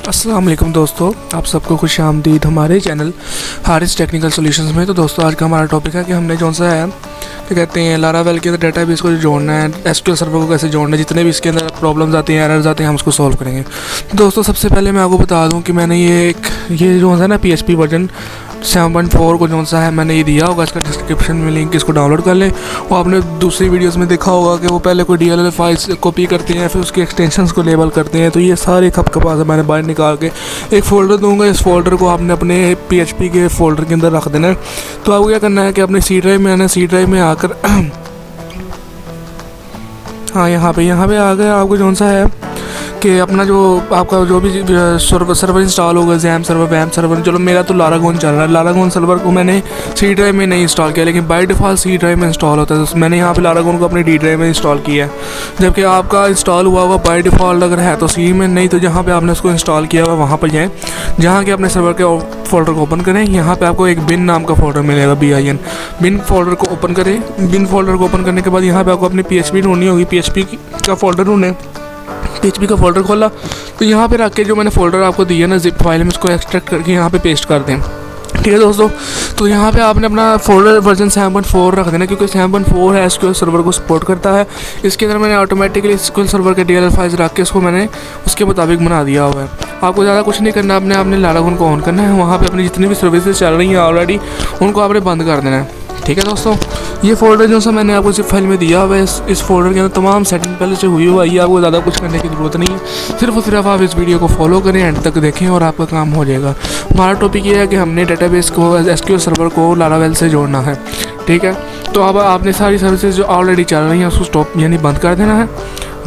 अस्सलाम वालेकुम दोस्तों, आप सबको खुश आमदीद हमारे चैनल हारिस टेक्निकल सॉल्यूशंस में। तो दोस्तों आज का हमारा टॉपिक है कि हमने कौन सा है क्या कहते हैं लारावेल के अंदर डेटाबेस को जोड़ना है, एसक्यूएल सर्वर को कैसे जोड़ना है, जितने भी इसके अंदर प्रॉब्लम्स आती हैं, एरर्स आते हैं, हम उसको सॉल्व करेंगे। तो दोस्तों सबसे पहले मैं आपको बता दूं कि मैंने ये जो है ना PHP वर्जन 7.4 को जो सा है मैंने ये दिया होगा, इसका डिस्क्रिप्शन में लिंक, इसको डाउनलोड कर लें। और आपने दूसरी वीडियोस में देखा होगा कि वो पहले कोई DLL फाइल्स कॉपी करते हैं, फिर उसके एक्सटेंशंस को लेबल करते हैं। तो ये सारे खपखपा से मैंने बाहर निकाल के एक फ़ोल्डर दूंगा। इस फोल्डर को आपने अपने PHP के फोल्डर के अंदर रख देना है। तो आपको क्या करना है कि अपने C ड्राइव में आना, C ड्राइव में आकर हाँ यहाँ पे आ गए। आपको कौन सा है कि अपना जो आपका जो भी सर्वर इंस्टॉल होगा, जैम सर्वर, वैम सर्वर, चलो मेरा तो लारागोन चल रहा है। लारागोन सर्वर को मैंने C ड्राइव में नहीं इंस्टॉल किया, लेकिन बाय डिफ़ॉल्ट C ड्राइव में इंस्टॉल होता है। तो मैंने यहाँ पे लारागोन को अपनी D ड्राइव में इंस्टॉल किया है, जबकि आपका इंस्टॉल हुआ होगा बाय डिफ़ॉल्ट अगर है तो C में, नहीं तो जहाँ पर आपने उसको इंस्टॉल किया हुआ वहाँ पर जाएँ, जहाँ के अपने सर्वर के फोल्डर को ओपन करें। यहाँ पर आपको एक बिन नाम का फोल्डर मिलेगा, BIN। बिन फोल्डर को ओपन करें। बिन फोल्डर को ओपन करने के बाद यहाँ पर आपको अपनी PHP ढूंढनी होगी। PHP का फोल्डर ढूंढें। PHP का फोल्डर खोला तो यहाँ पे रख के जो मैंने फोल्डर आपको दिया ना जिप फाइल में, उसको एक्सट्रैक्ट करके यहाँ पे पेस्ट कर दें। ठीक है दोस्तों, तो यहाँ पे आपने अपना फोल्डर वर्जन 7.4 रख देना, क्योंकि 7.4 है SQL सर्वर को सपोर्ट करता है। इसके अंदर मैंने ऑटोमेटिकली SQL सर्वर के DLL फाइल्स रख के इसको मैंने उसके मुताबिक बना दिया हुआ है। आपको ज़्यादा कुछ नहीं करना, आपने लारागोन को ऑन करना है। वहाँ पर अपनी जितनी भी सर्विसेज चल रही हैं ऑलरेडी उनको आपने बंद कर देना है। ठीक है दोस्तों, ये फोल्डर जो सा मैंने आपको जिप फाइल में दिया हुआ है, इस फोल्डर के अंदर तमाम सेटिंग पहले से हुई हुआ है। आपको ज़्यादा कुछ करने की ज़रूरत नहीं है, सिर्फ और सिर्फ आप इस वीडियो को फॉलो करें, एंड तक देखें और आपका काम हो जाएगा। हमारा टॉपिक ये है कि हमने डेटाबेस को, SQL सर्वर को लारावेल से जोड़ना है। ठीक है, तो अब आपने सारी सर्विसेज जो ऑलरेडी चल रही हैं उसको स्टॉप यानी बंद कर देना है।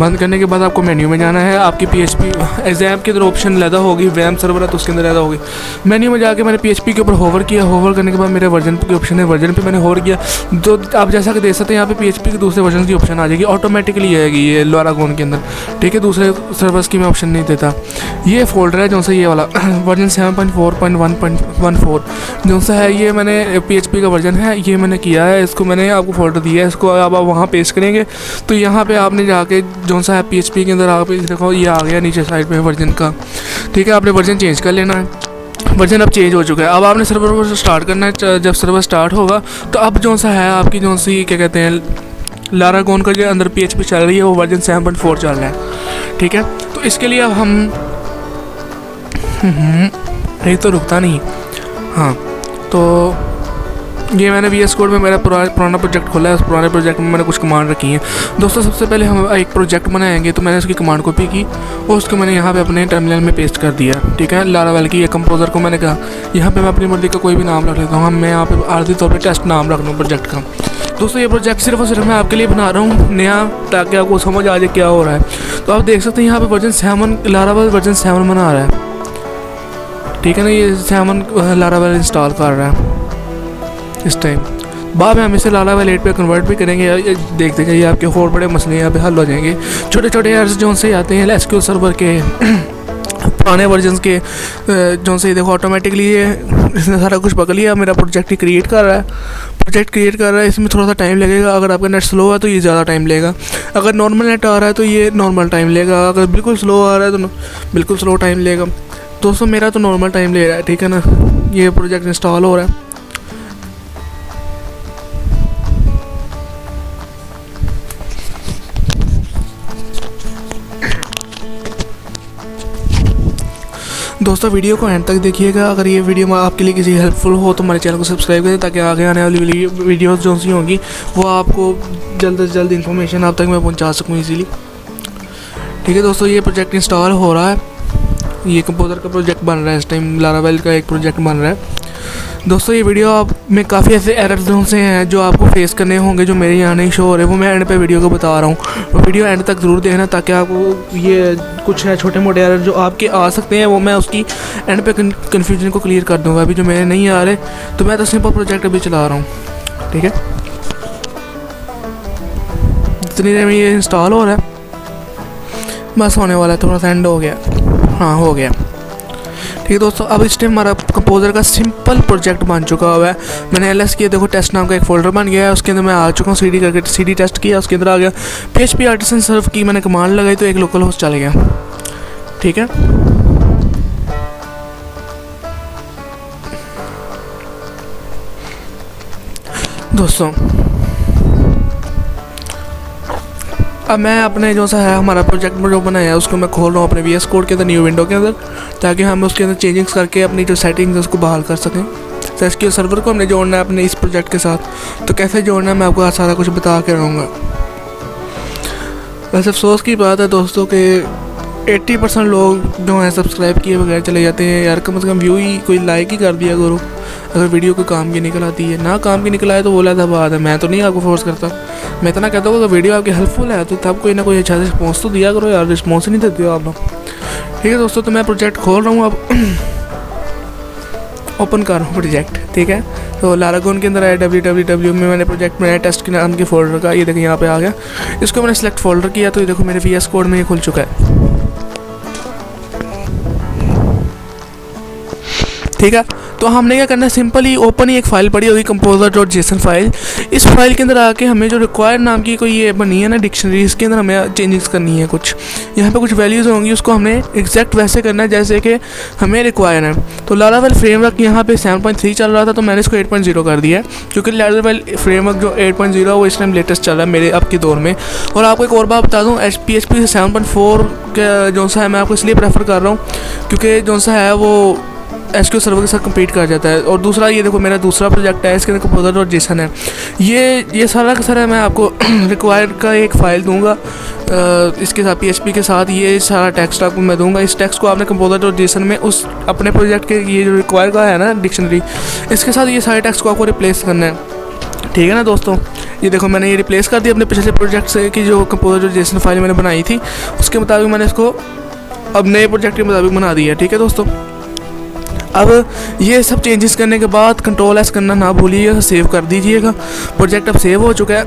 बंद करने के बाद आपको मेन्यू में जाना है। आपकी PHP एग्जाम के अंदर ऑप्शन लैदा होगी, वैम सर्वर है तो उसके अंदर लैदा होगी। मेन्यू में जाके मैंने PHP के ऊपर होवर किया। होवर करने के बाद मेरे वर्जन के ऑप्शन है, वर्जन पे मैंने होवर किया। तो आप जैसा कि देख सकते हैं यहाँ पे PHP के दूसरे वर्जन की ऑप्शन आ जाएगी, ऑटोमेटिकली आएगी ये लारागोन के अंदर। ठीक है, दूसरे सर्वर्स की मैं ऑप्शन नहीं देता। ये फोल्डर है जो सा ये वाला वर्जन 7.4.1.14 जो सा है, ये मैंने PHP का वर्जन है, ये मैंने किया है। इसको मैंने आपको फोल्डर दिया है, इसको आप वहाँ पेस्ट करेंगे। तो यहाँ पर आपने जाके जो सा है PHP के अंदर आप देखो ये आ गया नीचे साइड पे वर्जन का। ठीक है, आपने वर्जन चेंज कर लेना है। वर्जन अब चेंज हो चुका है। अब आपने सर्वर को स्टार्ट करना है। जब सर्वर स्टार्ट होगा तो अब जो सा है आपकी जो सी क्या कहते हैं लारागोन का जो अंदर PHP चल रही है वो वर्जन 7.4 चल रहा है। ठीक है, तो इसके लिए अब हम ये तो रुकता नहीं। हाँ, तो ये मैंने VS कोड में मेरा पुराना प्रोजेक्ट खोला है। उस पुराने प्रोजेक्ट में मैंने कुछ कमांड रखी हैं। दोस्तों सबसे पहले हम एक प्रोजेक्ट बनाएंगे, तो मैंने उसकी कमांड कॉपी की और उसको मैंने यहाँ पे अपने टर्मिनल में पेस्ट कर दिया। ठीक है, लारावेल की ये कंपोजर को मैंने कहा यहाँ पे मैं अपनी मर्जी का कोई भी नाम रख लेता हूँ। मैं यहाँ पे आर्जी तौर पर टेस्ट नाम रख लूँ प्रोजेक्ट का। दोस्तों ये प्रोजेक्ट सिर्फ और सिर्फ मैं आपके लिए बना रहा हूँ नया, ताकि आपको समझ आ जाए क्या हो रहा है। तो आप देख सकते हैं यहाँ पर वर्जन 7 लारावेल वर्जन 7 बना रहा है। ठीक है ना, ये 7 लारावेल इंस्टॉल कर रहा है इस टाइम। बाद में हम इसे लारावेल 8 पे कन्वर्ट भी करेंगे। देखते हैं ये आपके और बड़े मसले यहाँ पे हल हो जाएंगे। छोटे छोटे एरर्स जो से आते हैं SQL सर्वर के पुराने वर्जन्स के जो से, देखो ऑटोमेटिकली ये इसने सारा कुछ पकड़ लिया। मेरा प्रोजेक्ट ही क्रिएट कर रहा है। इसमें थोड़ा सा टाइम लगेगा। अगर आपका नेट स्लो है तो ये ज़्यादा टाइम लेगा। अगर नॉर्मल नेट आ रहा है तो ये नॉर्मल टाइम लेगा। अगर बिल्कुल स्लो आ रहा है तो बिल्कुल स्लो टाइम लेगा। दोस्तों मेरा तो नॉर्मल टाइम ले रहा है। ठीक है ना, ये प्रोजेक्ट इंस्टॉल हो रहा है। दोस्तों वीडियो को एंड तक देखिएगा। अगर ये वीडियो आपके लिए किसी हेल्पफुल हो तो हमारे चैनल को सब्सक्राइब करें, ताकि आगे आने वाली वीडियोस जो सी होंगी वो आपको जल्द से जल्द इन्फॉर्मेशन आप तक मैं पहुंचा सकूं इजीली। ठीक है दोस्तों, ये प्रोजेक्ट इंस्टॉल हो रहा है। ये कंपोजर का प्रोजेक्ट बन रहा है इस टाइम, लारावेल का एक प्रोजेक्ट बन रहा है। दोस्तों ये वीडियो आप में काफ़ी ऐसे एरर्स से हैं जो आपको फेस करने होंगे, जो मेरे यहाँ नहीं शो हो रहे, वो मैं एंड पे वीडियो को बता रहा हूँ। वीडियो एंड तक ज़रूर देखना, ताकि आपको ये कुछ है छोटे मोटे एरर जो आपके आ सकते हैं वो मैं उसकी एंड पे कन्फ्यूजन को क्लियर कर दूँगा। अभी जो मेरे नहीं आ रहे तो मैं तो सिंपल प्रोजेक्ट अभी चला रहा हूँ। ठीक है, जितनी देर में ये इंस्टॉल हो रहा है बस होने वाला है, थोड़ा सा एंड हो गया। हाँ हो गया। ठीक है दोस्तों, अब इस टाइम हमारा कंपोजर का सिंपल प्रोजेक्ट बन चुका हुआ है। मैंने LS किया, देखो टेस्ट नाम का एक फोल्डर बन गया है। उसके अंदर मैं आ चुका हूँ, CD करके CD टेस्ट किया, उसके अंदर आ गया। PHP आर्टिसन सर्व की मैंने कमांड लगाई तो एक लोकल होस्ट चल गया। ठीक है, दोस्तों अब मैं अपने जो सा है हमारा प्रोजेक्ट में जो बनाया है उसको मैं खोल रहा हूँ अपने VS कोड के अंदर, न्यू विंडो के अंदर, ताकि हम उसके अंदर चेंजिंग्स करके अपनी जो सेटिंग्स है उसको बहाल कर सकें। तो SQL सर्वर को हमने जोड़ना है अपने इस प्रोजेक्ट के साथ। तो कैसे जोड़ना है मैं आपको सारा कुछ बता के रहूँगा। वैसे अफसोस की बात है दोस्तों कि 80% लोग जो हैं सब्सक्राइब किए बगैर चले जाते हैं। यार कम से कम व्यू ही कोई लाइक ही कर दिया करो अगर वीडियो कोई काम की निकल आती है। ना काम की निकल आए तो बोला था बात है, मैं तो नहीं आपको फोर्स करता। मैं इतना कहता हूँ अगर वीडियो आपकी हेल्पफुल है तो तब कोई ना कोई अच्छा रिस्पॉन्स तो दिया करो यार, रिस्पॉन्स ही नहीं देते हो आप लोग। ठीक है दोस्तों, तो मैं प्रोजेक्ट खोल रहा हूँ अब ओपन कर रहा हूँ प्रोजेक्ट। ठीक है, तो लारागोन के अंदर आया www में मैंने प्रोजेक्ट बनाया टेस्ट के नाम के फोल्डर का। ये देखिए यहाँ पे आ गया, इसको मैंने सेलेक्ट फोल्डर किया तो ये देखो मेरे VS कोड में ये खुल चुका है। ठीक है, तो हमने क्या करना है, सिंपल ही ओपन ही एक फ़ाइल पड़ी होगी composer.json फाइल। इस फाइल के अंदर आके हमें जो रिक्वायर्ड नाम की कोई ये बनी है ना डिक्शनरी, इसके अंदर हमें चेंजेस करनी है कुछ। यहाँ पे कुछ वैल्यूज़ होंगी, उसको हमने एग्जैक्ट वैसे करना है जैसे कि हमें रिक्वायर है। तो लारावेल फ्रेमवर्क यहाँ पे 7.3 चल रहा था तो मैंने इसको 8.0 कर दिया है, क्योंकि लारावेल फ्रेमवर्क जो 8.0 है वो इस टाइम लेटेस्ट चल रहा है मेरे अब के दौर में। और आपको एक और बात बता दूँ, PHP 7.4 का जो सा है मैं आपको इसलिए प्रेफर कर रहा हूँ क्योंकि जो सा है वो SQL सर्वर के साथ कंप्लीट कर जाता है। और दूसरा ये देखो मेरा दूसरा प्रोजेक्ट है, इसके अंदर composer.json है। ये सारा का सारा मैं आपको रिक्वायर्ड का एक फ़ाइल दूंगा इसके साथ PHP के साथ। ये सारा टेक्स्ट आपको मैं दूंगा। इस टेक्स्ट को आपने composer.json में उस अपने प्रोजेक्ट के ये जो रिक्वायर्ड का है ना डिक्शनरी, इसके साथ ये सारे टेक्स्ट को आपको रिप्लेस करना है। ठीक है ना दोस्तों, ये देखो मैंने ये रिप्लेस कर दिया अपने पिछले प्रोजेक्ट से कि जो composer.json फाइल मैंने बनाई थी उसके मुताबिक मैंने इसको अब नए प्रोजेक्ट के मुताबिक बना दिया। ठीक है दोस्तों, अब ये सब चेंजेस करने के बाद Ctrl+S करना ना भूलिएगा, सेव कर दीजिएगा। प्रोजेक्ट अब सेव हो चुका है।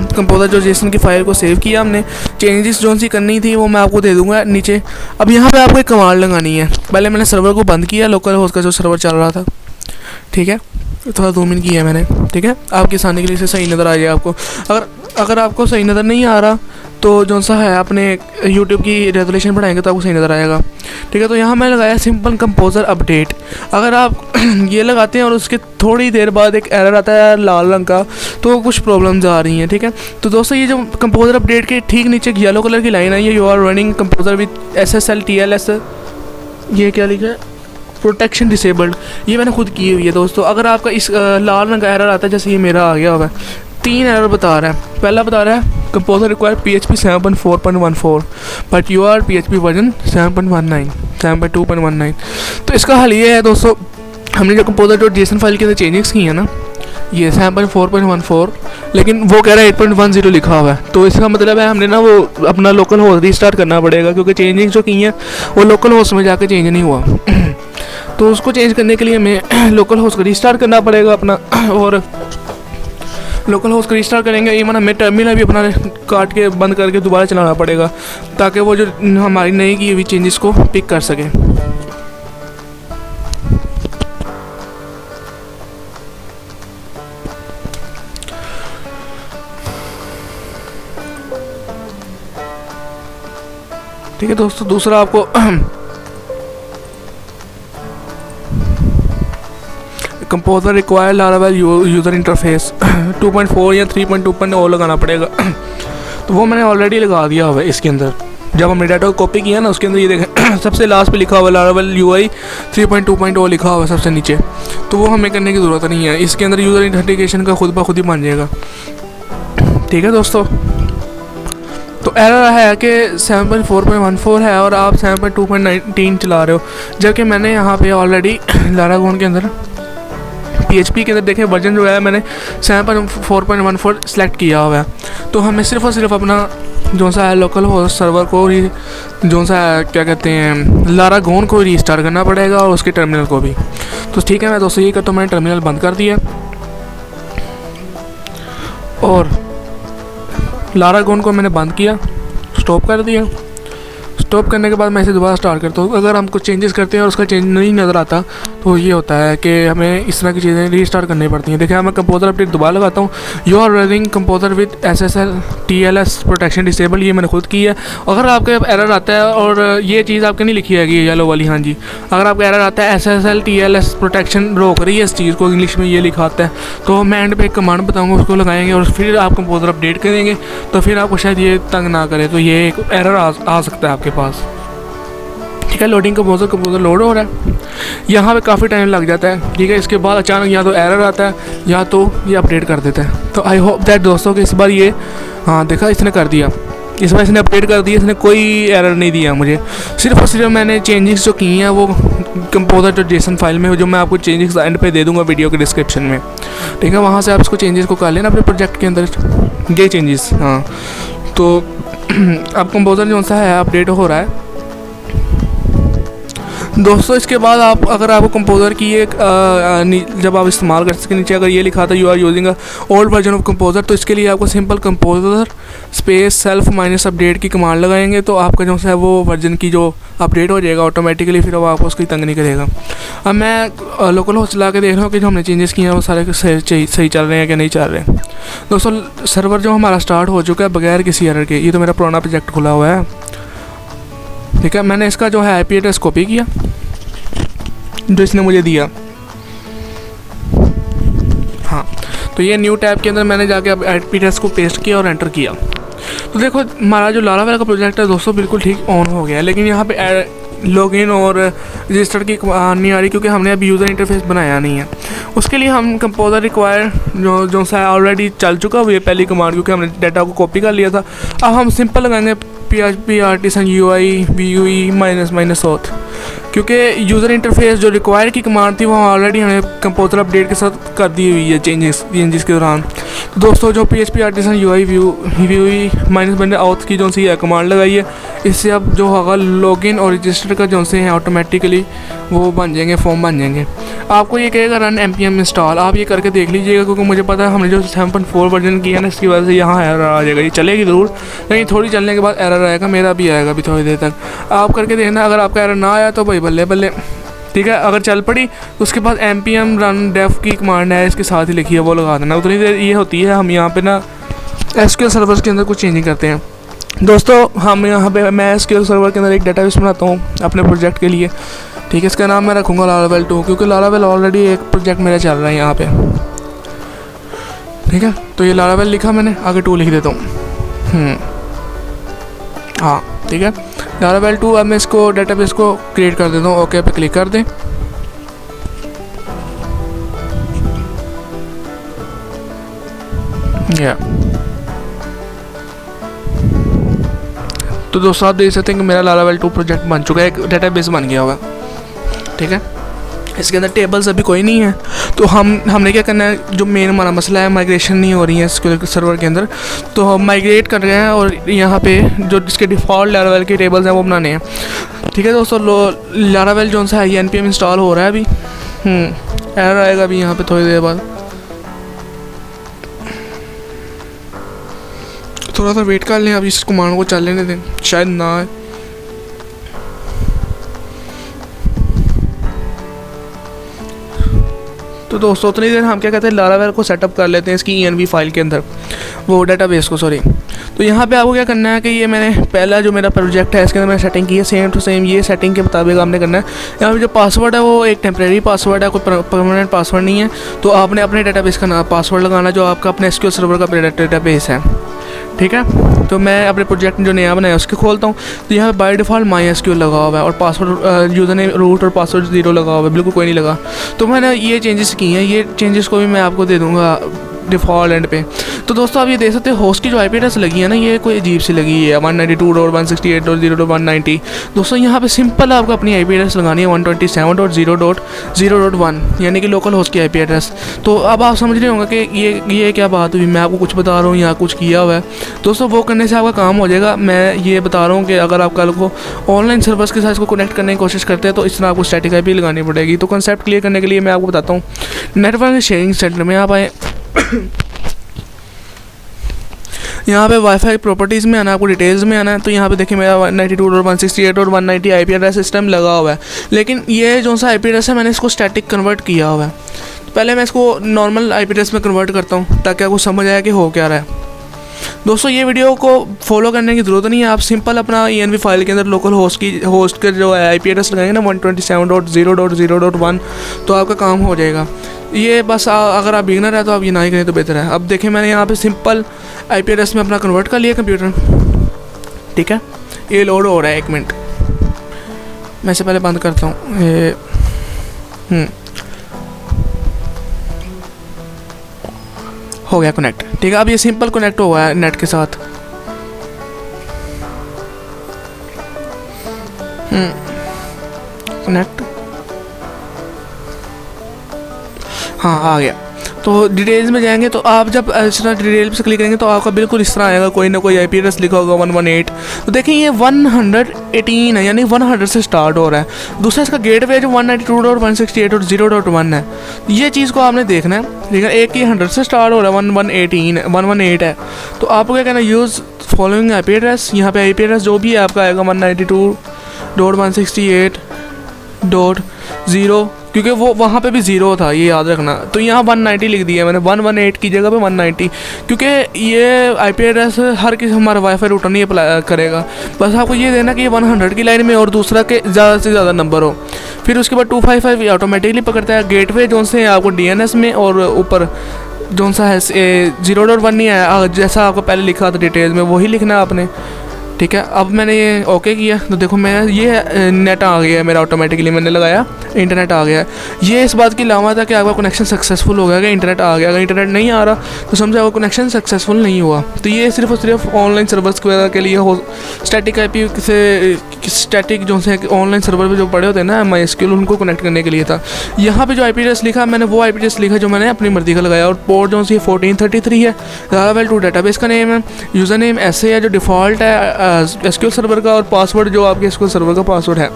composer.json की फ़ाइल को सेव किया हमने। चेंजेस जो सी करनी थी वो मैं आपको दे दूंगा नीचे। अब यहाँ पे आपको एक कमांड लगानी है। पहले मैंने सर्वर को बंद किया, लोकल होस्ट का जो सर्वर चल रहा था। ठीक है, थोड़ा 2 मिनट किया मैंने। ठीक है, आपके सामने के लिए सही नज़र आ जाए आपको। अगर आपको सही नज़र नहीं आ रहा तो जो सा है अपने YouTube की रेजोल्यूशन बढ़ाएंगे तो आपको सही नज़र आएगा। ठीक है, तो यहाँ मैं लगाया सिंपल कंपोजर अपडेट। अगर आप ये लगाते हैं और उसके थोड़ी देर बाद एक एरर आता है लाल रंग का, तो कुछ प्रॉब्लम्स आ रही हैं। ठीक है, तो दोस्तों ये जो कंपोजर अपडेट के ठीक नीचे येलो कलर की लाइन है, ये you are running composer with SSL TLS, ये क्या लिखा है, प्रोटेक्शन डिसेबल्ड, ये मैंने खुद की हुई है दोस्तों। अगर आपका इस लाल रंग का एरर आता है जैसे ये मेरा आ गया हुआ है, 3 एरर बता रहा है। पहला बता रहा है composer require PHP 7.4.14 but you are PHP version 7.19 तो इसका हल ये है दोस्तों, हमने जो composer.json फाइल के अंदर चेंजेस की है ना, ये 7.4.14 लेकिन वो कह रहा है 8.10 लिखा हुआ है। तो इसका मतलब है हमने ना वो अपना लोकल होस्ट रीस्टार्ट करना पड़ेगा, क्योंकि चेंजिंग जो की है वो लोकल होस्ट में जाके चेंज नहीं हुआ। तो उसको चेंज करने के लिए हमें लोकल होस्ट को रीस्टार्ट करना पड़ेगा अपना, और लोकल होस्ट को रीस्टार्ट करेंगे इवन हमें टर्मिनल भी अपना काट के बंद करके दोबारा चलाना पड़ेगा, ताकि वो जो हमारी नई की हुई चेंजेस को पिक कर सके। ठीक है दोस्तों, दूसरा आपको composer require Laravel user interface 2.4 या 3.2.0 लगाना पड़ेगा। तो वो मैंने ऑलरेडी लगा दिया हुआ है इसके अंदर। जब हमने डाटा को कॉपी किया ना उसके अंदर ये देखें सबसे लास्ट पे लिखा हुआ है लारावेल UI 3.2.0 लिखा हुआ है सबसे नीचे। तो वो हमें करने की ज़रूरत नहीं है, इसके अंदर यूज़र इंटरफेस का खुद ब खुद ही बन जाएगा। ठीक है दोस्तों, तो एरर है कि 7.4.14 है और आप 7.2.19 चला रहे हो, जबकि मैंने यहाँ पे ऑलरेडी लारागोन के अंदर PHP के अंदर देखें वर्जन जो है मैंने 7.4.14 सेलेक्ट किया हुआ है। तो हमें सिर्फ और सिर्फ अपना जो सा है लोकल होस्ट सर्वर को जो सा है क्या कहते हैं लारागोन को रीस्टार्ट करना पड़ेगा और उसके टर्मिनल को भी। तो ठीक है, मैं दोस्तों ये करता हूँ, मैंने टर्मिनल बंद कर दिया और लारागोन को मैंने बंद किया, स्टॉप कर दिया। स्टॉप करने के बाद मैं इसे दोबारा स्टार्ट करता हूँ। अगर हम कुछ चेंजेस करते हैं और उसका चेंज नहीं नज़र आता तो ये होता है कि हमें इस तरह की चीज़ें रीस्टार्ट करनी पड़ती हैं। देखिए मैं कंपोज़र अपडेट दोबारा लगाता हूँ, you are running composer with SSL TLS protection disable, ये मैंने खुद की है। अगर आपके एरर आता है, और ये चीज़ आपके नहीं लिखी है येलो वाली, हाँ जी, अगर आपका एरर आता है SSL TLS प्रोटेक्शन रोक रही है इस चीज़ को, इंग्लिश में ये लिखा आता है, तो मैं एंड पे एक कमांड बताऊँगा, उसको लगाएंगे और फिर आप कंपोज़र अपडेट करेंगे, तो फिर आपको शायद ये तंग ना करे। तो ये एक एरर आ सकता है आपके पास, ठीक है। लोडिंग कंपोज़र लोड हो रहा है, यहाँ पे काफ़ी टाइम लग जाता है, ठीक है। इसके बाद अचानक या तो एरर आता है या तो ये अपडेट कर देता है। तो आई होप दैट दोस्तों कि इस बार ये, हाँ देखा इसने कर दिया, इस बार इसने अपडेट कर दिया, इसने कोई एरर नहीं दिया मुझे। सिर्फ और सिर्फ मैंने चेंजेस जो की हैं वो कंपोज़र जो जेसन फाइल में, जो मैं आपको चेंजेस एंड पे दे दूँगा वीडियो के डिस्क्रिप्शन में, ठीक है। वहाँ से आप इसको चेंजेस को कर लेना अपने प्रोजेक्ट के अंदर, ये चेंजेस, हाँ। तो अब कंपोज़र जो सा है अपडेट हो रहा है दोस्तों। इसके बाद आप, अगर आपको कंपोज़र की एक जब आप इस्तेमाल कर सकें, नीचे अगर ये लिखा था you are using a old version of composer, तो इसके लिए आपको simple composer space self minus update की कमांड लगाएंगे, तो आपका जो है वो वर्जन की जो अपडेट हो जाएगा ऑटोमेटिकली, फिर वो आपको उसकी तंग नहीं करेगा। अब मैं लोकल होस्ट चला के देख रहा हूँ कि जो हमने चेंजेस किए हैं वो सारे सही चल रहे हैं कि नहीं चल रहे हैं। दोस्तों सर्वर जो हमारा स्टार्ट हो चुका है बगैर किसी एरर के, ये तो मेरा पुराना प्रोजेक्ट खुला हुआ है, ठीक है। मैंने इसका जो है IP एड्रेस कॉपी किया जो इसने मुझे दिया, हाँ। तो ये न्यू टैब के अंदर मैंने जाके अब IP एड्रेस को पेस्ट किया और एंटर किया। तो देखो हमारा जो लारावेल का प्रोजेक्ट है दोस्तों बिल्कुल ठीक ऑन हो गया है, लेकिन यहाँ पे लॉगिन और रजिस्टर की नहीं आ रही, क्योंकि हमने अभी यूज़र इंटरफेस बनाया नहीं है। उसके लिए हम कंपोज़र रिक्वायर जो सा ऑलरेडी चल चुका हुआ है पहली कमांड, क्योंकि हमने डाटा को कॉपी कर लिया था। अब हम सिंपल लगाएंगे PHP artisan UI VUE -auth, क्योंकि यूज़र इंटरफेस जो रिक्वायर की कमांड थी वो ऑलरेडी हमने कंपोज़र अपडेट के साथ कर दी हुई है चेंजेस के दौरान। तो दोस्तों जो PHP artisan UI VUE -auth की जो सी है कमांड लगाई है, इससे अब जो होगा लॉगिन और रजिस्टर का जो से हैं ऑटोमेटिकली वो बन जाएंगे, फॉर्म बन जाएंगे। आपको ये कहेगा रन npm इंस्टॉल, आप ये करके देख लीजिएगा, क्योंकि मुझे पता है हमने जो 7.4 वर्जन किया ना, इसकी वजह से यहाँ एरर आ जाएगा। ये चलेगी ज़रूर, लेकिन थोड़ी चलने के बाद एरर आएगा, मेरा भी आएगा अभी थोड़ी देर तक। आप करके देखना, अगर आपका एरर ना आया तो भाई बल्ले बल्ले, ठीक है। अगर चल पड़ी तो उसके बाद npm run dev की कमांड है, इसके साथ ही लिखी है, वो लगा देना। उतनी देर ये होती है, हम यहाँ पे ना SQL सर्वर्स के अंदर कुछ चेंजिंग करते हैं दोस्तों। हम यहाँ पे मैं SQL सर्वर के अंदर एक डेटाबेस बनाता हूँ अपने प्रोजेक्ट के लिए, ठीक है। इसका नाम मैं रखूँगा लारावेल 2, क्योंकि लारावेल ऑलरेडी एक प्रोजेक्ट मेरा चल रहा है यहाँ पे, ठीक है। तो ये लारावेल लिखा मैंने, आगे 2 लिख देता हूँ, हाँ ठीक है, लारावेल 2। अब मैं इसको डेटाबेस को क्रिएट कर देता हूँ, ओके पे क्लिक कर दें। या तो दोस्तों आप देख सकते हैं कि मेरा लारावेल 2 प्रोजेक्ट बन चुका है, एक डेटाबेस बन गया हुआ, ठीक है। इसके अंदर टेबल्स अभी कोई नहीं है, तो हमने क्या करना है, जो मेन हमारा मसला है माइग्रेशन नहीं हो रही है SQL सर्वर के अंदर, तो हम माइग्रेट कर रहे हैं और यहाँ पे जो इसके डिफ़ॉल्ट लारावेल के टेबल्स हैं वो बनाने हैं, ठीक है दोस्तों। लारावेल जो सा है ये npm इंस्टॉल हो रहा है अभी, एरर आएगा अभी यहाँ पे थोड़ी देर बाद, थोड़ा सा वेट कर लें, अब इस कमांड को चल लेने दें, शायद ना आए। तो दोस्तों उतनी देर हम क्या कहते हैं लारावेल को सेटअप कर लेते हैं इसकी env फाइल के अंदर, वो डेटाबेस को, सॉरी। तो यहाँ पे आपको क्या करना है कि ये मैंने पहला जो मेरा प्रोजेक्ट है इसके अंदर मैंने सेटिंग की है, सेम टू सेम ये सेटिंग के मुताबिक आपने करना है। यहाँ पे जो पासवर्ड है वो एक टेम्प्रेरी पासवर्ड है, कोई परमानेंट पासवर्ड नहीं है। तो आपने अपने डेटाबेस का नाम पासवर्ड लगाना जो आपका अपने SQL सर्वर का डेटाबेस है, ठीक है। तो मैं अपने प्रोजेक्ट में जो नया बनाया उसको खोलता हूँ, तो यहाँ पे बाय डिफ़ॉल्ट MySQL लगा हुआ है और पासवर्ड यूज़र नेम रूट और पासवर्ड 0 लगा हुआ है, बिल्कुल कोई नहीं लगा। तो मैंने ये चेंजेस किए हैं, ये चेंजेस को भी मैं आपको दे दूँगा डिफ़ॉल्ट एंड पे। तो दोस्तों आप ये देख सकते हैं होस्ट की जो IP एड्रेस लगी है ना, ये कोई अजीब सी लगी है 192.168.0.190। दोस्तों यहाँ पे सिंपल आपको अपनी IP एड्रेस लगानी है 127.0.0.1, यानी कि लोकल होस्ट की IP एड्रेस। तो अब आप समझ रहे होंगे कि ये क्या बात हुई, मैं आपको कुछ बता रहा हूँ, यहाँ कुछ किया हुआ है। दोस्तों वो करने से आपका काम हो जाएगा। मैं ये बता रहा हूँ कि अगर आप कल को ऑनलाइन सर्वर्स के साथ इसको कनेक्ट करने की कोशिश करते हैं तो इस तरह आपको स्टैटिक IP लगानी पड़ेगी। तो कंसेप्ट क्लियर करने के लिए मैं आपको बताता हूँ, नेटवर्क शेयरिंग सेंटर में आप आए, यहाँ पे वाईफाई प्रॉपर्टीज़ में आना है, आपको डिटेल्स में आना है। तो यहाँ पे देखिए मेरा 192.168 और 190 IP एड्रेस सिस्टम लगा हुआ है, लेकिन ये जो सा IP एड्रेस है मैंने इसको स्टैटिक कन्वर्ट किया हुआ है। तो पहले मैं इसको नॉर्मल IP एड्रेस में कन्वर्ट करता हूँ ताकि आपको समझ आए कि हो क्या रहा है। दोस्तों ये वीडियो को फॉलो करने की ज़रूरत नहीं है, आप सिंपल अपना ENV फाइल के अंदर लोकल होस्ट के जो IP एड्रेस लगाएंगे ना 127.0.0.1, तो आपका काम हो जाएगा। ये बस अगर आप बिगनर है तो आप ये ना ही करें तो बेहतर है। अब देखें मैंने यहाँ पे सिंपल IP एड्रेस में अपना कन्वर्ट कर लिया कंप्यूटर, ठीक है। ये लोड हो रहा है, 1 मिनट मैं इसे पहले बंद करता हूँ। हो गया कनेक्ट, ठीक है। अब ये सिंपल कनेक्ट हुआ है नेट के साथ। कनेक्ट, हाँ आ गया। तो डिटेल्स में जाएंगे तो आप जब इस तरह डिटेल से क्लिक करेंगे तो आपका बिल्कुल इस तरह आएगा, कोई ना कोई IP एड्रेस लिखा होगा 118। तो देखिए ये 118 है, यानी 100 से स्टार्ट हो रहा है। दूसरा इसका गेटवे जो 192.168 और 0.1 है, ये चीज़ को आपने देखना है, ठीक है। एक ही 100 से स्टार्ट हो रहा है, 118 है। तो आपको क्या कहना है, यूज़ फॉलोइंग IP एड्रेस। यहाँ पे IP एड्रेस जो भी है आपका आएगा 192.168.0, क्योंकि वो वहाँ पे भी 0 था, ये याद रखना। तो यहाँ 190 लिख दिया मैंने, 118 की जगह पे 190, क्योंकि ये IP एड्रेस हर किसी हमारा वाईफाई रूटर नहीं अप्लाई करेगा। बस आपको ये देना कि ये 100 की लाइन में और दूसरा के ज़्यादा से ज़्यादा नंबर हो। फिर उसके बाद 255 ऑटोमेटिकली पकड़ता है। गेटवे जो से आपको DNS में, और ऊपर जो सा है 0.1 नहीं आया, जैसा आपको पहले लिखा था डिटेल्स में वही लिखना है आपने, ठीक है। अब मैंने ये ओके किया तो देखो मैं ये नेट आ गया है मेरा, ऑटोमेटिकली मैंने लगाया, इंटरनेट आ गया है। ये इस बात की लामत है कि आपका कनेक्शन सक्सेसफुल हो गया, कि इंटरनेट आ गया। अगर इंटरनेट नहीं आ रहा तो समझो आपका कनेक्शन सक्सेसफुल नहीं हुआ। तो ये सिर्फ और सिर्फ ऑनलाइन सर्वर्स वगैरह के लिए हो। स्टैटिक IP से स्टैटिक जो से ऑनलाइन सर्वर पे जो पड़े होते हैं ना MySQL, उनको कनेक्ट करने के लिए था। यहाँ पे जो IP एड्रेस लिखा मैंने वो IP एड्रेस लिखा जो मैंने अपनी मर्जी का लगाया। और पोर्ट जो सी 1433 है, लारावेल 2 डेटाबेस का नेम है, यूज़र नेम ऐसे है जो डिफ़ॉल्ट है SQL सर्वर का, और पासवर्ड जो आपके SQL सर्वर का पासवर्ड है,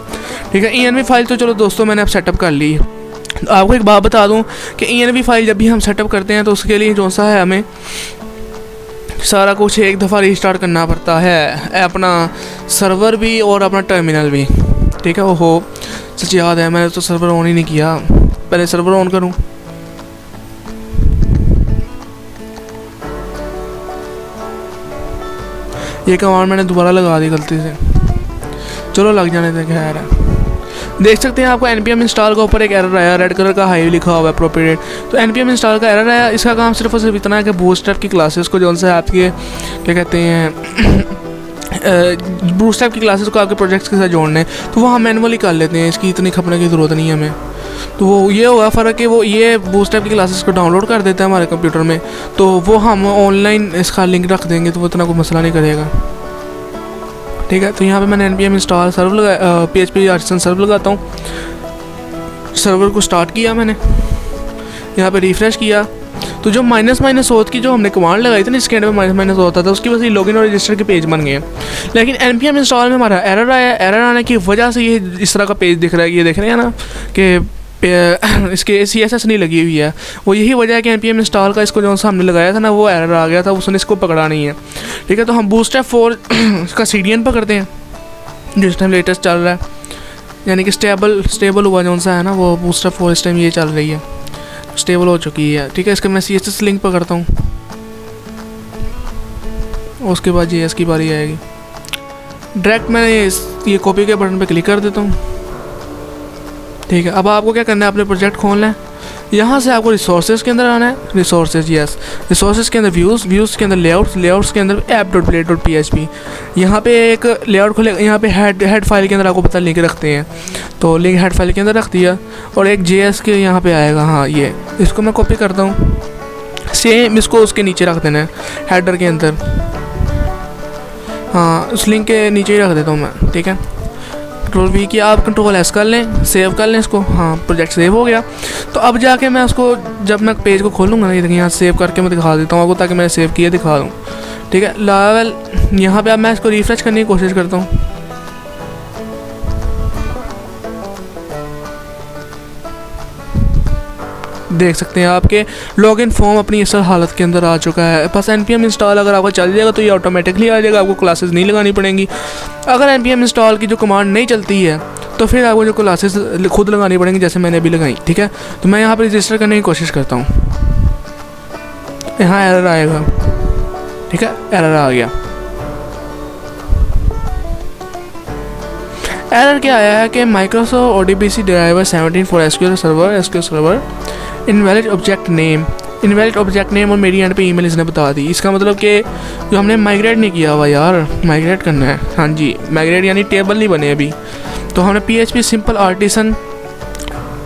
ठीक है। ENV फाइल तो चलो दोस्तों मैंने अब सेटअप कर ली। तो आपको एक बात बता दूं कि ENV फाइल जब भी हम सेटअप करते हैं तो उसके लिए जो सा है हमें सारा कुछ एक दफ़ा रीस्टार्ट करना पड़ता है, अपना सर्वर भी और अपना टर्मिनल भी, ठीक है। ओहो सच याद है, मैंने तो सर्वर ऑन ही नहीं किया, पहले सर्वर ऑन करूं। ये कमांड मैंने दोबारा लगा दी गलती से, चलो लग जाने दें, खैर है। देख सकते हैं आपको npm इंस्टॉल का ऊपर एक एरर आया, रेड कलर का हाई लिखा हुआ है अप्रोप्रिएट। तो npm इंस्टॉल का एरर आया। इसका काम सिर्फ और सिर्फ इतना है कि बूटस्ट्रैप की क्लासेस को जो से आपके क्या कहते हैं बूटस्ट्रैप की क्लासेस को आपके प्रोजेक्ट्स के साथ जोड़ने हैं, तो वो हम मैनुअली कर लेते हैं, इसकी इतनी खपने की ज़रूरत नहीं है हमें। तो वो ये होगा फ़र्क कि वो ये बूटस्ट्रैप की क्लासेस को डाउनलोड कर देता है हमारे कंप्यूटर में, तो वो हम ऑनलाइन इसका लिंक रख देंगे, तो वो इतना कोई मसला नहीं करेगा, ठीक है। तो यहाँ पे मैंने npm इंस्टॉल सर्वर लगाया, PHP आर्टिसन सर्वर लगाता हूँ। सर्वर को स्टार्ट किया मैंने, यहाँ पे रिफ्रेश किया, तो जो माइनस होत की जो हमने कमांड लगाई थी ना, इसके एंड में माइनस होता था, उसकी वजह से लॉगिन और रजिस्टर के पेज बन गए। लेकिन npm इंस्टॉल में हमारा एरर आया। एरर आने की वजह से ये इस तरह का पेज दिख रहा है, ये देख रहे हैं ना कि इसके CSS नहीं लगी हुई है। वो यही वजह है कि npm इंस्टॉल का इसको जो हमने लगाया था ना, वो एरर आ गया था, उसने इसको पकड़ा नहीं है, ठीक है। तो हम बूटस्ट्रैप 4 का CDN पकड़ते हैं जो इस टाइम लेटेस्ट चल रहा है, यानी कि स्टेबल हुआ जो सा है ना, वो बूटस्ट्रैप 4 इस टाइम ये चल रही है, स्टेबल हो चुकी है, ठीक है। इसका मैं CSS लिंक पकड़ता हूँ, उसके बाद JS की बारी आएगी। डायरेक्ट मैंने ये कॉपी के बटन पे क्लिक कर देता हूँ, ठीक है। अब आपको क्या करना है, अपने प्रोजेक्ट खोलना है। यहाँ से आपको रिसोर्सेज के अंदर आना है, रिसोर्सेज रिसोर्सेज के अंदर व्यूज़ के अंदर लेआउट्स के अंदर app.play.php। यहाँ पे एक लेआउट खुलेगा, यहाँ पे हेड फाइल के अंदर आपको पता लिंक रखते हैं, तो लिंक हेड फाइल के अंदर रख दिया। और एक JS के यहाँ पे आएगा, हाँ ये इसको मैं कॉपी करता हूँ, सेम इसको उसके नीचे रख देना है हेडर के अंदर, हाँ उस लिंक के नीचे ही रख देता हूँ मैं, ठीक है। Ctrl+V किया, आप Ctrl+S कर लें, सेव कर लें इसको, हाँ प्रोजेक्ट सेव हो गया। तो अब जाके मैं उसको जब मैं पेज को खोलूँगा ना, ये देखिए यहाँ सेव करके मैं दिखा देता हूँ आपको, ताकि मैंने सेव किया दिखा दूँ, ठीक है। लारावेल यहाँ पे अब मैं इसको रिफ्रेश करने की कोशिश करता हूँ, देख सकते हैं आपके लॉगिन फॉर्म अपनी इस हालत के अंदर आ चुका है। बस npm इंस्टॉल अगर आपका चल जाएगा तो ये ऑटोमेटिकली आ जाएगा, आपको क्लासेस नहीं लगानी पड़ेंगी। अगर npm इंस्टॉल की जो कमांड नहीं चलती है तो फिर आपको जो क्लासेस खुद लगानी पड़ेंगी, जैसे मैंने अभी लगाई। ठीक है, तो मैं यहाँ पर रजिस्टर करने की कोशिश करता हूँ। यहाँ एरर आएगा, ठीक है, एरर आ गया। एरर क्या आया है कि Microsoft ODBC driver 17 for SQL server invalid object name और मेरी एंड पे ईमेल इसने बता दी। इसका मतलब कि जो हमने माइग्रेट नहीं किया हुआ यार, माइग्रेट करना है। हाँ जी, माइग्रेट यानी टेबल नहीं बने अभी, तो हमने PHP सिंपल आर्टिसन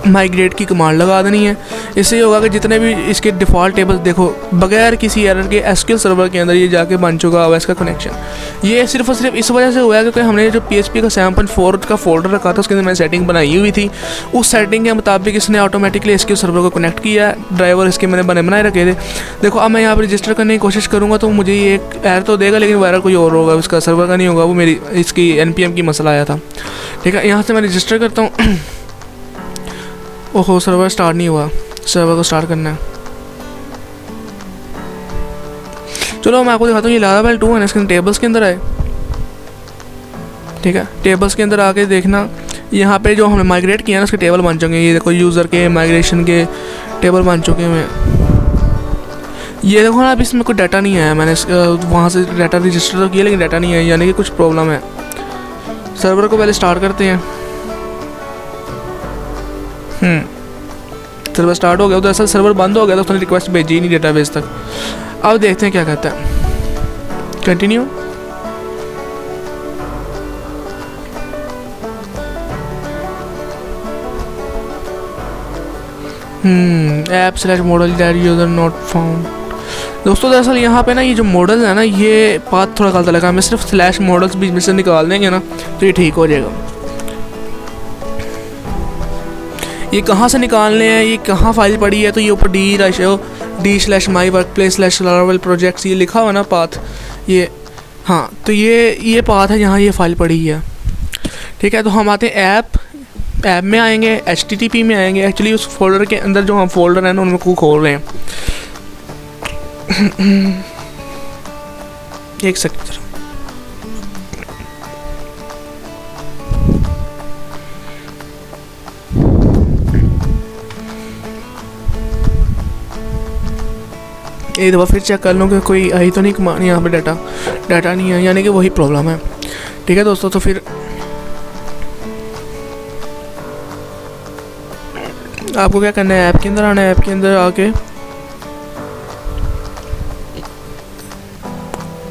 माइग्रेट की कमांड लगा देनी है। इससे ये होगा कि जितने भी इसके डिफ़ॉल्ट टेबल्स देखो बगैर किसी एरर के एसक्यूएल सर्वर के अंदर ये जाके बन चुका हुआ इसका कनेक्शन। ये सिर्फ और सिर्फ इस वजह से हुआ है क्योंकि हमने जो PHP का 7.4 का फोल्डर रखा था उसके अंदर मैंने सेटिंग बनाई हुई थी। उस सेटिंग के मुताबिक इसने ऑटोमेटिकली एसक्यूएल सर्वर को कनेक्ट किया। ड्राइवर इसके मैंने बनाए रखे थे। देखो अब मैं यहाँ पर रजिस्टर करने की कोशिश करूँगा तो मुझे ये एक एरर तो देगा, लेकिन वायरल कोई और होगा, उसका सर्वर का नहीं होगा। वो मेरी इसकी npm की मसला आया था। ठीक है, यहाँ से मैं रजिस्टर करता हूँ। ओहो, सर्वर स्टार्ट नहीं हुआ, सर्वर को स्टार्ट करना है। चलो मैं आपको दिखाता हूँ। ये लारावेल 2 है, इसके टेबल्स के अंदर आए। ठीक है, टेबल्स के अंदर आके देखना, यहाँ पे जो हमने माइग्रेट किया ना उसके टेबल बन चुके हैं। ये देखो यूज़र के माइग्रेशन के टेबल बन चुके हैं। ये देखो ना, अभी इसमें कोई डाटा नहीं आया। मैंने वहाँ से डाटा रजिस्टर तो किया लेकिन डाटा नहीं आया, यानी कि कुछ प्रॉब्लम है। सर्वर को पहले स्टार्ट करते हैं। सर्वर स्टार्ट हो गया, तो ऐसा सर्वर बंद हो गया तो उसने रिक्वेस्ट भेजी ही नहीं डेटाबेस तक। अब देखते हैं क्या कहता है। Continue. app/model that user not found। दोस्तों दरअसल यहाँ पे ना ये जो मॉडल है ना, ये पाथ थोड़ा गलत लगा। हमें सिर्फ /models बीच में से निकाल देंगे ना तो ये ठीक हो जाएगा। ये कहाँ से निकालने हैं, ये कहाँ फाइल पड़ी है, तो ये ऊपर d/my/workplace/laravel projects ये लिखा हुआ ना पाथ, ये हाँ, तो ये पाथ है जहाँ ये फाइल पड़ी है। ठीक है, तो हम आते हैं ऐप में आएंगे, HTTP में आएंगे। एक्चुअली उस फोल्डर के अंदर जो हम फोल्डर हैं ना उनमें को खोल रहे हैं। एक सेकंड, एक दफ़ा फिर चेक कर लो कि कोई आई तो नहीं कमांड। यहाँ पे डाटा नहीं है, यानी कि वही प्रॉब्लम है। ठीक है दोस्तों, तो फिर आपको क्या करना है, ऐप के अंदर आना है। ऐप के अंदर आके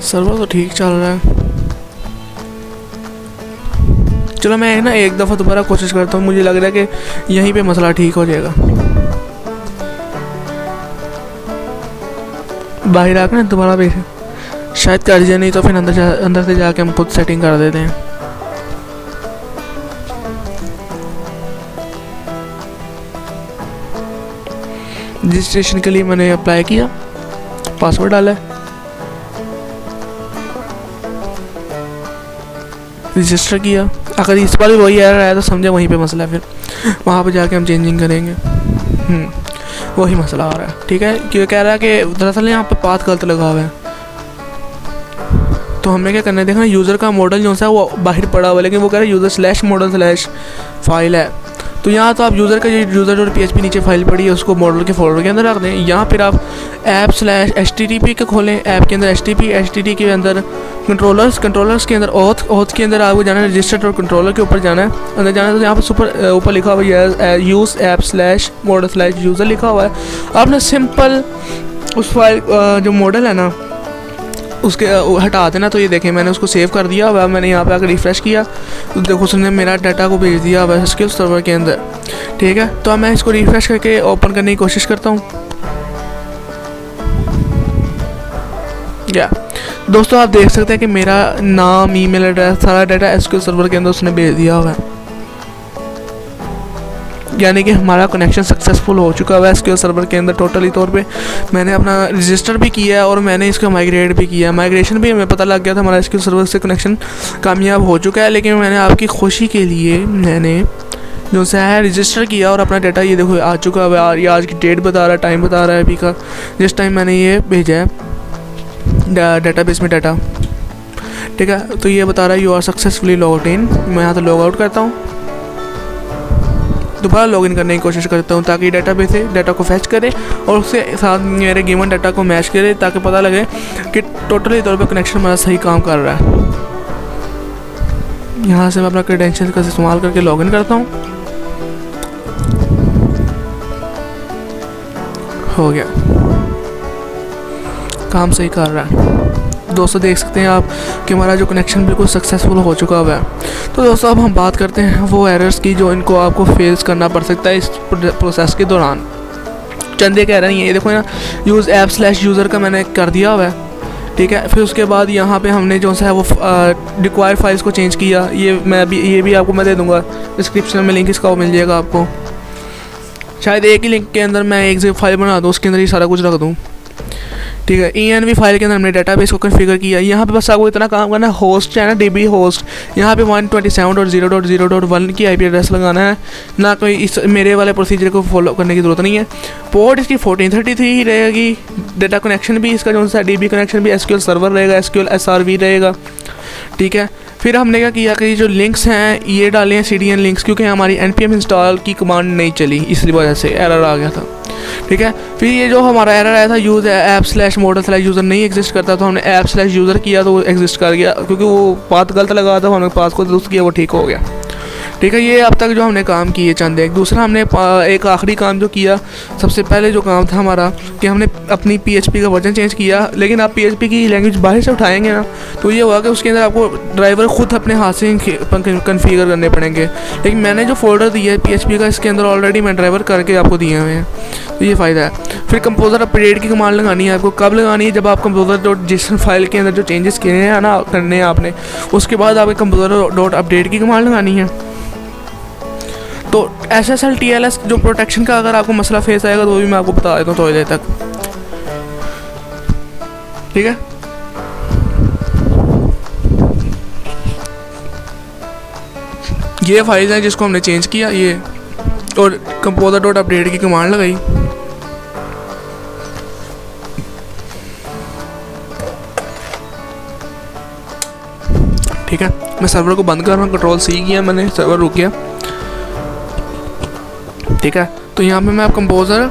सर्वर तो ठीक चल रहा है। चलो मैं ना एक दफ़ा दोबारा कोशिश करता हूँ, मुझे लग रहा है कि यहीं पे मसला ठीक हो जाएगा। बाहर आकर दोबारा भी शायद कर जाए, नहीं तो फिर अंदर से जाके हम खुद सेटिंग कर देते हैं। रजिस्ट्रेशन के लिए मैंने अप्लाई किया, पासवर्ड डाला है, रजिस्टर किया। अगर इस बार भी वही एरर आया तो समझे वहीं पे मसला है, फिर वहाँ पे जाके हम चेंजिंग करेंगे। वही मसला आ रहा है। ठीक है, क्यों कह रहा है कि दरअसल यहाँ पे पाथ गलत लगा हुआ है। तो हमने क्या करना है, देखना यूज़र का मॉडल जो है वो बाहर पड़ा हुआ है, लेकिन वो कह रहा है यूज़र/model/फाइल है। तो यहाँ तो आप यूज़र का यूज़र और PHP नीचे फाइल पड़ी है उसको मॉडल के फोल्डर के अंदर रख दें। यहाँ फिर आप app/HTTP के खोलें। ऐप के अंदर HTTP के अंदर कंट्रोलर्स के अंदर ऑथ के अंदर आपको जाना है, रजिस्टर्ड और कंट्रोलर के ऊपर जाना है। अंदर जाना है तो यहाँ पर ऊपर लिखा हुआ है यूज़ app/model/user लिखा हुआ है। आपने सिंपल उस फाइल जो मॉडल है ना उसके हटा देना। तो ये देखें मैंने उसको सेव कर दिया हुआ। मैंने यहाँ पे आकर रिफ़्रेश किया तो देखो उसने मेरा डाटा को भेज दिया हुआ एसक्यूएल सर्वर के अंदर। ठीक है, तो अब मैं इसको रिफ़्रेश करके ओपन करने की कोशिश करता हूँ। या दोस्तों आप देख सकते हैं कि मेरा नाम, ईमेल एड्रेस, सारा डाटा एसक्यूएल सर्वर के अंदर उसने भेज दिया हुआ है, यानी कि हमारा कनेक्शन सक्सेसफुल हो चुका है एसक्यूएल सर्वर के अंदर। टोटली तौर पे मैंने अपना रजिस्टर भी किया है और मैंने इसका माइग्रेट भी किया। माइग्रेशन भी हमें पता लग गया था, हमारा एसक्यूएल सर्वर से कनेक्शन कामयाब हो चुका है। लेकिन मैंने आपकी खुशी के लिए मैंने जो सा है रजिस्टर किया और अपना डाटा ये देखो आ चुका है। ये आज की डेट बता रहा है, टाइम बता रहा है अभी का, जिस टाइम मैंने ये भेजा है डाटाबेस में डाटा। ठीक है, तो ये बता रहा है you are successfully logged in. मैं यहाँ तो लॉग आउट करता हूँ, दोबारा लॉगिन करने की कोशिश करता हूँ ताकि डाटाबेस से डाटा को फैच करे और उसके साथ मेरे गिवन डाटा को मैच करे, ताकि पता लगे कि टोटली तौर पे कनेक्शन हमारा सही काम कर रहा है। यहाँ से मैं अपना क्रेडेंशियल का इस्तेमाल करके लॉगिन करता हूँ। हो गया, काम सही कर रहा है। दोस्तों देख सकते हैं आप कि हमारा जो कनेक्शन बिल्कुल सक्सेसफुल हो चुका हुआ है। तो दोस्तों अब हम बात करते हैं वो एरर्स की जो इनको आपको फेस करना पड़ सकता है इस प्रोसेस के दौरान। चंदे कह रहे हैं ये देखो ना, यूज़ ऐप स्लैश यूज़र का मैंने कर दिया हुआ है। ठीक है, फिर उसके बाद यहाँ पे हमने जो सा है वो रिक्वायर्ड फाइल्स को चेंज किया। ये भी आपको मैं दे दूँगा डिस्क्रिप्शन में, लिंक इसका वो मिल जाएगा आपको। शायद एक ही लिंक के अंदर मैं एक ज़िप फाइल बना दूँ, उसके अंदर ही सारा कुछ रख दूँ। ठीक है, ENV फाइल के अंदर हमने डाटाबेस को कॉन्फ़िगर किया। यहाँ पे बस आपको इतना काम करना है, होस्ट है ना DB होस्ट, यहाँ पे 127.0.0.1 की IP एड्रेस लगाना है, ना कोई इस मेरे वाले प्रोसीजर को फॉलो करने की ज़रूरत नहीं है। पोर्ट इसकी 1433 रहेगी। डाटा कनेक्शन भी इसका जो सा DB कनेक्शन भी SQL सर्वर रहेगा, SQL SRV रहेगा। ठीक है, फिर हमने क्या किया कि जो लिंक्स हैं ये डाले हैं CDN लिंक्स, क्योंकि हमारी npm इंस्टॉल की कमांड नहीं चली, इसलिए वजह से एरर आ गया था। ठीक है, फिर ये जो हमारा एरर आया था use app slash model slash user नहीं एग्जिस्ट करता, तो हमने ऐप स्लैश यूज़र किया तो वो एग्जिस्ट कर गया, क्योंकि वो पाथ गलत लगा था, हमने पाथ को दुरुस्त किया, वो ठीक हो गया। ठीक है, ये अब तक जो हमने काम किए चंद एक। दूसरा हमने एक आखिरी काम जो किया, सबसे पहले जो काम था हमारा कि हमने अपनी PHP का वर्जन चेंज किया। लेकिन आप PHP की लैंग्वेज बाहर से उठाएंगे ना, तो ये हुआ कि उसके अंदर आपको ड्राइवर खुद अपने हाथ से कन्फिगर करने पड़ेंगे। लेकिन मैंने जो फोल्डर दिया है PHP का, इसके अंदर ऑलरेडी मैं ड्राइवर करके आपको दिए हुए हैं, तो ये फ़ायदा है। फिर कंपोजर अपडेट की कमांड लगानी है आपको। कब लगानी है? जब आप composer.json फाइल के अंदर जो चेंजेस किए हैं ना करने हैं आपने, उसके बाद आपको composer.update की कमांड लगानी है। तो SSL TLS जो प्रोटेक्शन का अगर आपको मसला फेस आएगा तो वो भी मैं आपको बता देता हूँ थोड़ी देर तक। ठीक है, ये फाइल है जिसको हमने चेंज किया ये, और composer.update की कमांड लगाई। ठीक है, मैं सर्वर को बंद कर रहा हूँ, Ctrl+C किया मैंने, सर्वर रुक गया। ठीक है, तो यहाँ पे मैं अब कंपोजर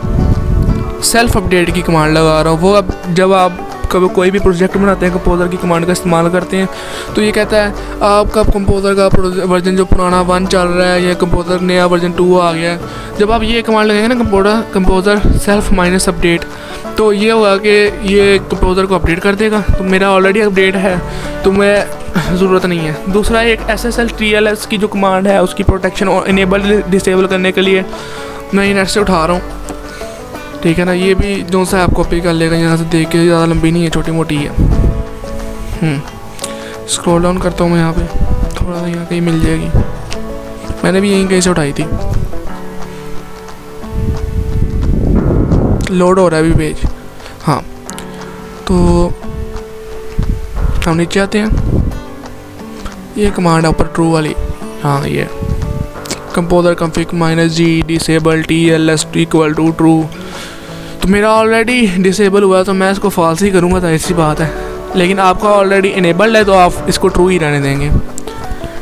सेल्फ अपडेट की कमांड लगा रहा हूँ। वो अब जब आप कभी कोई भी प्रोजेक्ट बनाते हैं कंपोजर की कमांड का इस्तेमाल करते हैं, तो ये कहता है आपका कंपोजर का वर्जन जो पुराना 1 चल रहा है या कंपोजर नया वर्जन 2 आ गया है। जब आप ये कमांड लगाएंगे ना कंपोजर सेल्फ माइनस अपडेट, तो ये होगा कि ये कंपोजर को अपडेट कर देगा। तो मेरा ऑलरेडी अपडेट है, तो मैं ज़रूरत नहीं है। दूसरा एक SSL TLS की जो कमांड है उसकी प्रोटेक्शन और इनेबल डिसेबल करने के लिए मैं नेट से उठा रहा हूँ। ठीक है ना, ये भी जो सा आप कॉपी कर लेगा यहाँ से देख के, ज़्यादा लंबी नहीं है, छोटी मोटी है। स्क्रॉल डाउन करता हूँ मैं यहाँ पे, थोड़ा सा यहाँ कहीं मिल जाएगी। मैंने भी यहीं कहीं से उठाई थी। लोड हो रहा है अभी पेज। हाँ, तो हम नीचे आते हैं। ये कमांड है ऊपर ट्रू वाली, हाँ ये composer config -g disable TLS equal to true. तो मेरा ऑलरेडी डिसेबल हुआ है, तो मैं इसको फॉल्स ही करूँगा, तो ऐसी बात है। लेकिन आपका ऑलरेडी इनेबल्ड है, तो आप इसको ट्रू ही रहने देंगे।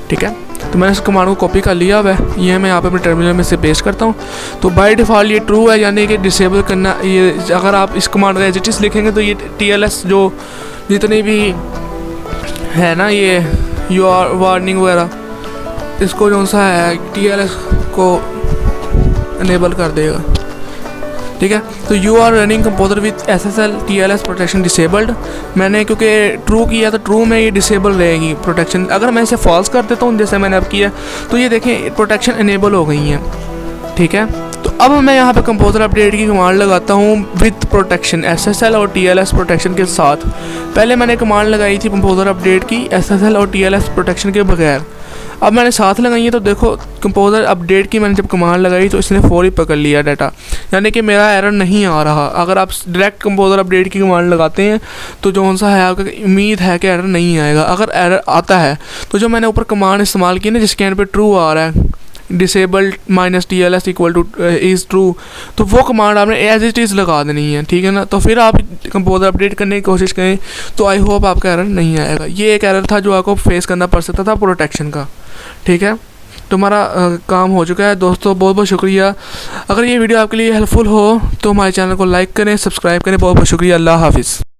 ठीक है, तो मैंने इस कमांड को कॉपी कर लिया हुआ है, ये मैं यहाँ पे अपने टर्मिनल में से पेस्ट करता हूँ। तो बाय डिफ़ॉल्ट ये ट्रू है, यानी कि डिसेबल करना। ये अगर आप इस कमांड का एज इट इज़ लिखेंगे तो ये TLS जो जितनी भी है ना, ये यूआर वार्निंग वगैरह, इसको जो सा है TLS को इनेबल कर देगा। ठीक है, तो you are running composer with SSL TLS protection disabled. मैंने क्योंकि ट्रू किया तो ट्रू में ये डिसेबल रहेगी प्रोटेक्शन। अगर मैं इसे फॉल्स कर देता हूँ जैसे मैंने अब किया, तो ये देखें प्रोटेक्शन इनेबल हो गई है। ठीक है, तो अब मैं यहाँ पे कंपोजर अपडेट की कमांड लगाता हूँ विथ प्रोटेक्शन, SSL और TLS प्रोटेक्शन के साथ। पहले मैंने कमांड लगाई थी कंपोजर अपडेट की SSL और TLS प्रोटेक्शन के बगैर, अब मैंने साथ लगाई है। तो देखो कंपोजर अपडेट की मैंने जब कमांड लगाई तो इसने फौरी पकड़ लिया डाटा, यानी कि मेरा एरर नहीं आ रहा। अगर आप डायरेक्ट कंपोजर अपडेट की कमांड लगाते हैं तो जो सा है आपका उम्मीद है कि एरर नहीं आएगा। अगर एरर आता है तो जो मैंने ऊपर कमांड इस्तेमाल की ना जिसके एंड पे ट्रू आ रहा है, disabled -TLS equal two is true, तो वो कमांड आपने एज इट इज़ लगा देनी है, ठीक है ना। तो फिर आप कंपोजर अपडेट करने की कोशिश करें तो आई होप आपका एरर नहीं आएगा। ये एक एरर था जो आपको फेस करना पड़ सकता था प्रोटेक्शन का, ठीक है। तुम्हारा काम हो चुका है दोस्तों, बहुत बहुत शुक्रिया। अगर ये वीडियो आपके लिए हेल्पफुल हो तो हमारे चैनल को लाइक करें, सब्सक्राइब करें। बहुत बहुत शुक्रिया। अल्लाह हाफिज़।